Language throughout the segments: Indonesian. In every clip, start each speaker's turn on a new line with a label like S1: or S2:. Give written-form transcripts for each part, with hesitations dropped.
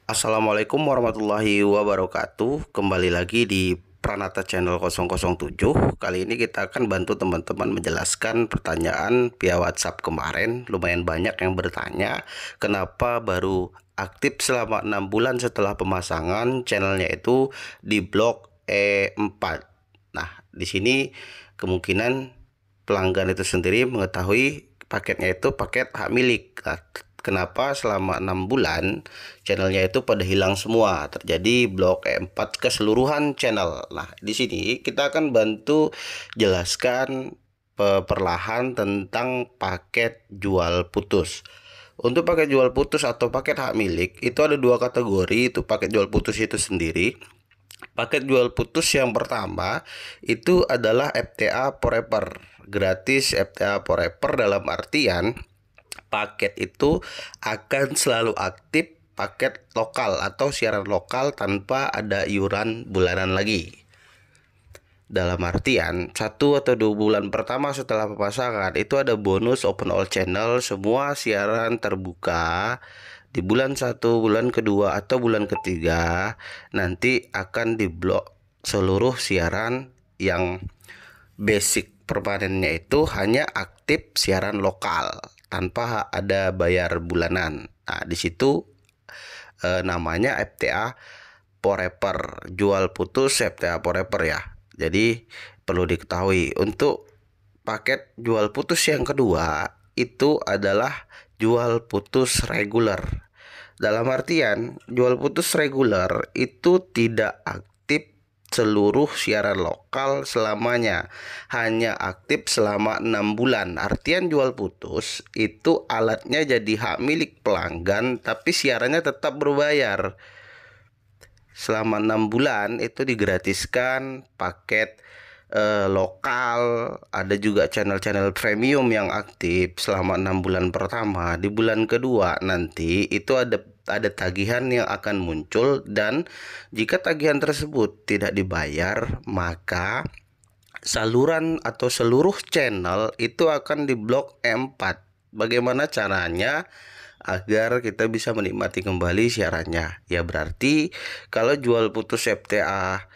S1: Assalamualaikum warahmatullahi wabarakatuh. Kembali lagi di Pranata Channel 007. Kali ini kita akan bantu teman-teman menjelaskan pertanyaan via WhatsApp kemarin. Lumayan banyak yang bertanya kenapa baru aktif selama 6 bulan setelah pemasangan channelnya itu di blok E4. Nah, di sini kemungkinan pelanggan itu sendiri mengetahui paketnya itu paket hak milik. Nah, kenapa selama 6 bulan channelnya itu pada hilang semua, terjadi blok E4 keseluruhan channel. Nah, di sini kita akan bantu jelaskan perlahan tentang paket jual putus. Untuk paket jual putus atau paket hak milik itu ada dua kategori. Itu paket jual putus itu sendiri. Paket jual putus yang pertama itu adalah FTA Forever. Gratis FTA Forever dalam artian paket itu akan selalu aktif, paket lokal atau siaran lokal tanpa ada iuran bulanan lagi. Dalam artian 1 atau 2 bulan pertama setelah pemasangan itu ada bonus open all channel, semua siaran terbuka. Di bulan 1, bulan kedua atau bulan ketiga nanti akan diblok seluruh siaran yang basic permanennya, itu hanya aktif siaran lokal tanpa ada bayar bulanan. Nah, di situ namanya FTA Forever, jual putus FTA Forever ya. Jadi perlu diketahui untuk paket jual putus yang kedua itu adalah jual putus reguler. Dalam artian jual putus reguler itu tidak aktif seluruh siaran lokal selamanya, hanya aktif selama 6 bulan. Artian jual putus itu alatnya jadi hak milik pelanggan tapi siarannya tetap berbayar. Selama 6 bulan itu digratiskan paket lokal, ada juga channel-channel premium yang aktif selama 6 bulan pertama. Di bulan kedua nanti itu ada tagihan yang akan muncul, dan jika tagihan tersebut tidak dibayar maka saluran atau seluruh channel itu akan diblok E4. Bagaimana caranya agar kita bisa menikmati kembali siarannya? Ya berarti kalau jual putus FTA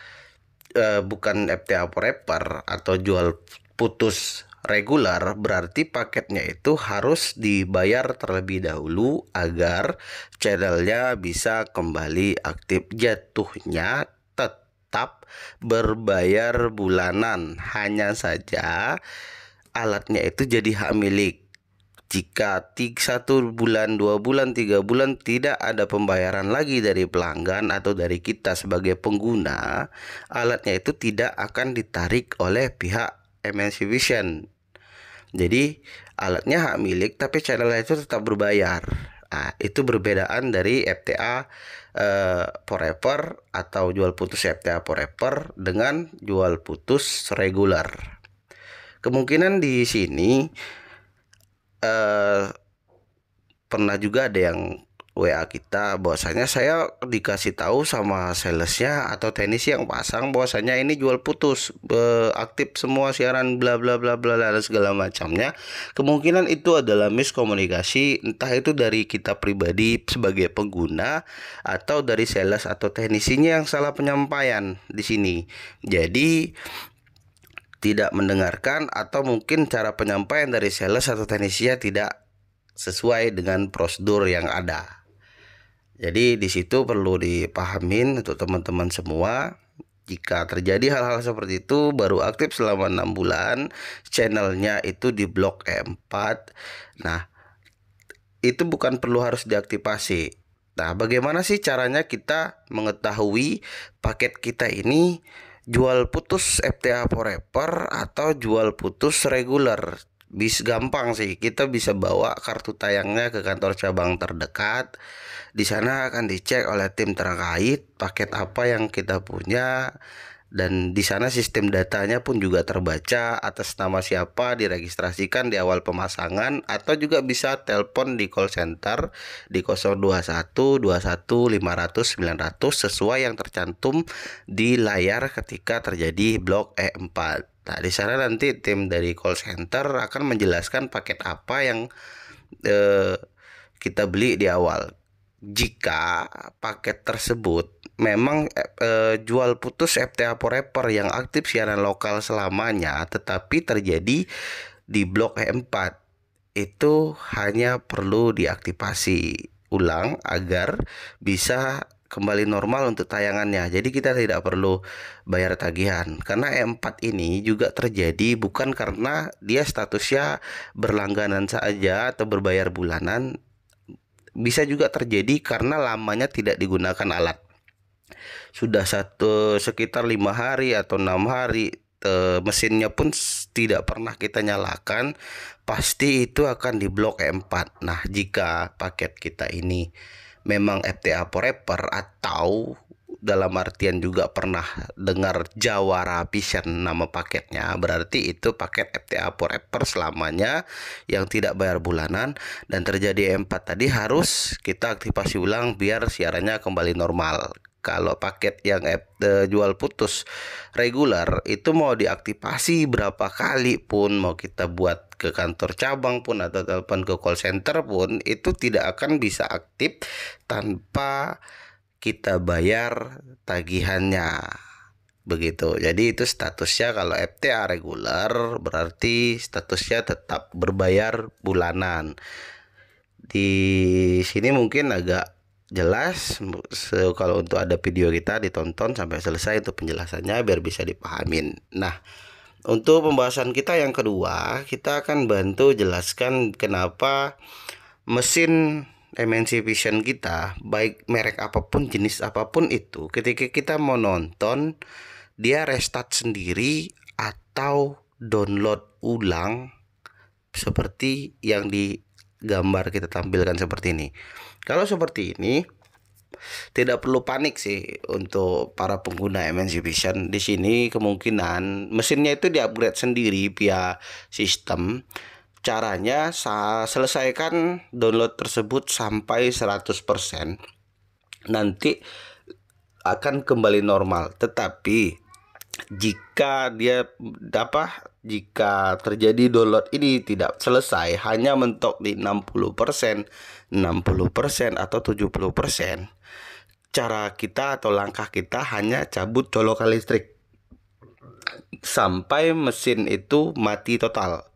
S1: bukan FTA Forever atau jual putus regular, berarti paketnya itu harus dibayar terlebih dahulu agar channelnya bisa kembali aktif. Jatuhnya tetap berbayar bulanan, hanya saja alatnya itu jadi hak milik. Jika 1 bulan, 2 bulan, 3 bulan tidak ada pembayaran lagi dari pelanggan atau dari kita sebagai pengguna, alatnya itu tidak akan ditarik oleh pihak MNC Vision. Jadi alatnya hak milik tapi channelnya itu tetap berbayar. Nah, itu berbedaan dari FTA Forever atau jual putus FTA Forever dengan jual putus regular. Kemungkinan di sini pernah juga ada yang WA kita bahwasanya saya dikasih tahu sama salesnya atau teknisi yang pasang bahwasanya ini jual putus, aktif semua siaran bla bla bla bla dan segala macamnya. Kemungkinan itu adalah miskomunikasi, entah itu dari kita pribadi sebagai pengguna atau dari sales atau teknisinya yang salah penyampaian di sini. Jadi tidak mendengarkan atau mungkin cara penyampaian dari sales atau teknisinya tidak sesuai dengan prosedur yang ada. Jadi di situ perlu dipahamin untuk teman-teman semua. Jika terjadi hal-hal seperti itu, baru aktif selama 6 bulan, channelnya itu di blok E4. Nah, itu bukan perlu harus diaktifasi. Nah, bagaimana sih caranya kita mengetahui paket kita ini jual putus FTA Forever atau jual putus reguler? Gampang sih, kita bisa bawa kartu tayangnya ke kantor cabang terdekat. Di sana akan dicek oleh tim terkait paket apa yang kita punya, dan di sana sistem datanya pun juga terbaca atas nama siapa, diregistrasikan di awal pemasangan, atau juga bisa telepon di call center di 021 21 500 900 sesuai yang tercantum di layar ketika terjadi blok E4. Nah, di sana nanti tim dari call center akan menjelaskan paket apa yang kita beli di awal. jika paket tersebut memang jual putus FTA Forever yang aktif siaran lokal selamanya, tetapi terjadi di blok E4, itu hanya perlu diaktifasi ulang agar bisa kembali normal untuk tayangannya. Jadi kita tidak perlu bayar tagihan. Karena E4 ini juga terjadi bukan karena dia statusnya berlangganan saja atau berbayar bulanan. Bisa juga terjadi karena lamanya tidak digunakan alat. Sudah sekitar 5 hari atau 6 hari, mesinnya pun tidak pernah kita nyalakan, pasti itu akan diblok E4. Nah, jika paket kita ini memang FTA Forever atau dalam artian juga pernah dengar Jawara Vision nama paketnya, berarti itu paket FTA Forever selamanya yang tidak bayar bulanan, dan terjadi E4 tadi harus kita aktifasi ulang biar siarannya kembali normal. Kalau paket yang jual putus reguler itu mau diaktifasi berapa kali pun, mau kita buat ke kantor cabang pun atau telepon ke call center pun, itu tidak akan bisa aktif tanpa kita bayar tagihannya. Begitu. Jadi itu statusnya kalau FTA reguler berarti statusnya tetap berbayar bulanan. Di sini mungkin agak jelas, kalau untuk ada video kita ditonton sampai selesai untuk penjelasannya biar bisa dipahamin. Nah, untuk pembahasan kita yang kedua, kita akan bantu jelaskan kenapa mesin MNC Vision kita, baik merek apapun, jenis apapun itu, ketika kita mau nonton, dia restart sendiri atau download ulang seperti yang di gambar kita tampilkan seperti ini. Kalau seperti ini tidak perlu panik sih untuk para pengguna MNC Vision. Di sini kemungkinan mesinnya itu di-upgrade sendiri via sistem. Caranya selesaikan download tersebut sampai 100%. Nanti akan kembali normal. Tetapi jika terjadi download ini tidak selesai, hanya mentok di 60%, 60% atau 70%, cara kita atau langkah kita hanya cabut colokan listrik sampai mesin itu mati total.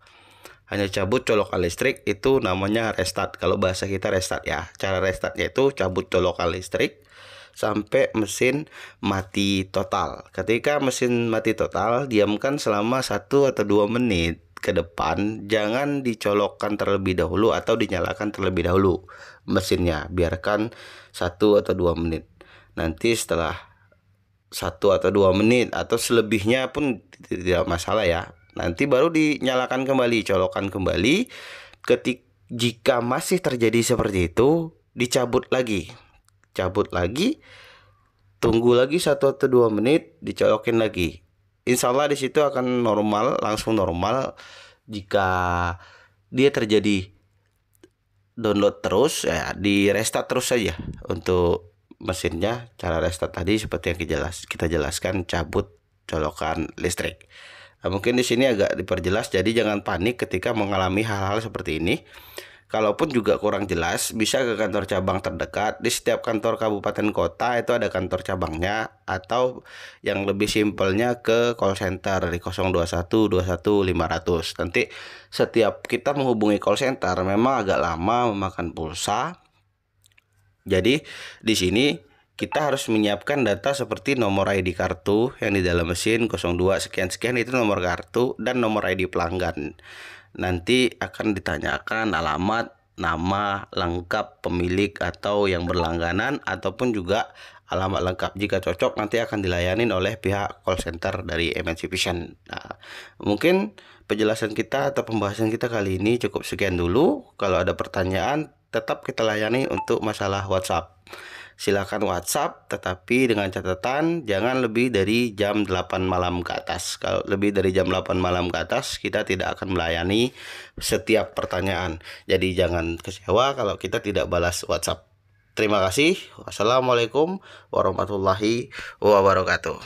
S1: Hanya cabut colokan listrik, itu namanya restart. Kalau bahasa kita restart ya. Cara restartnya itu cabut colokan listrik sampai mesin mati total. Ketika mesin mati total, diamkan selama 1 atau 2 menit ke depan. Jangan dicolokkan terlebih dahulu atau dinyalakan terlebih dahulu mesinnya. Biarkan 1 atau 2 menit. Nanti setelah 1 atau 2 menit atau selebihnya pun tidak masalah ya. Nanti baru dinyalakan kembali, colokan kembali. Jika masih terjadi seperti itu, dicabut lagi. Cabut lagi, tunggu lagi 1 atau 2 menit, dicolokin lagi. Insya Allah di situ akan normal, langsung normal. Jika dia terjadi download terus, ya di restart terus saja untuk mesinnya. Cara restart tadi seperti yang kita jelaskan, cabut colokan listrik. Nah, mungkin di sini agak diperjelas, jadi jangan panik ketika mengalami hal-hal seperti ini. Kalaupun juga kurang jelas, bisa ke kantor cabang terdekat. Di setiap kantor kabupaten kota itu ada kantor cabangnya, atau yang lebih simpelnya ke call center di 021 21 500. Nanti setiap kita menghubungi call center memang agak lama, memakan pulsa. Jadi di sini kita harus menyiapkan data seperti nomor ID kartu yang di dalam mesin 02 sekian-sekian, itu nomor kartu dan nomor ID pelanggan. Nanti akan ditanyakan alamat, nama lengkap pemilik atau yang berlangganan, ataupun juga alamat lengkap. Jika cocok nanti akan dilayani oleh pihak call center dari MNC Vision. Nah, mungkin penjelasan kita atau pembahasan kita kali ini cukup sekian dulu. Kalau ada pertanyaan tetap kita layani untuk masalah WhatsApp. Silakan WhatsApp, tetapi dengan catatan jangan lebih dari jam 8 malam ke atas. Kalau lebih dari jam 8 malam ke atas, kita tidak akan melayani setiap pertanyaan. Jadi jangan kecewa kalau kita tidak balas WhatsApp. Terima kasih. Wassalamualaikum warahmatullahi wabarakatuh.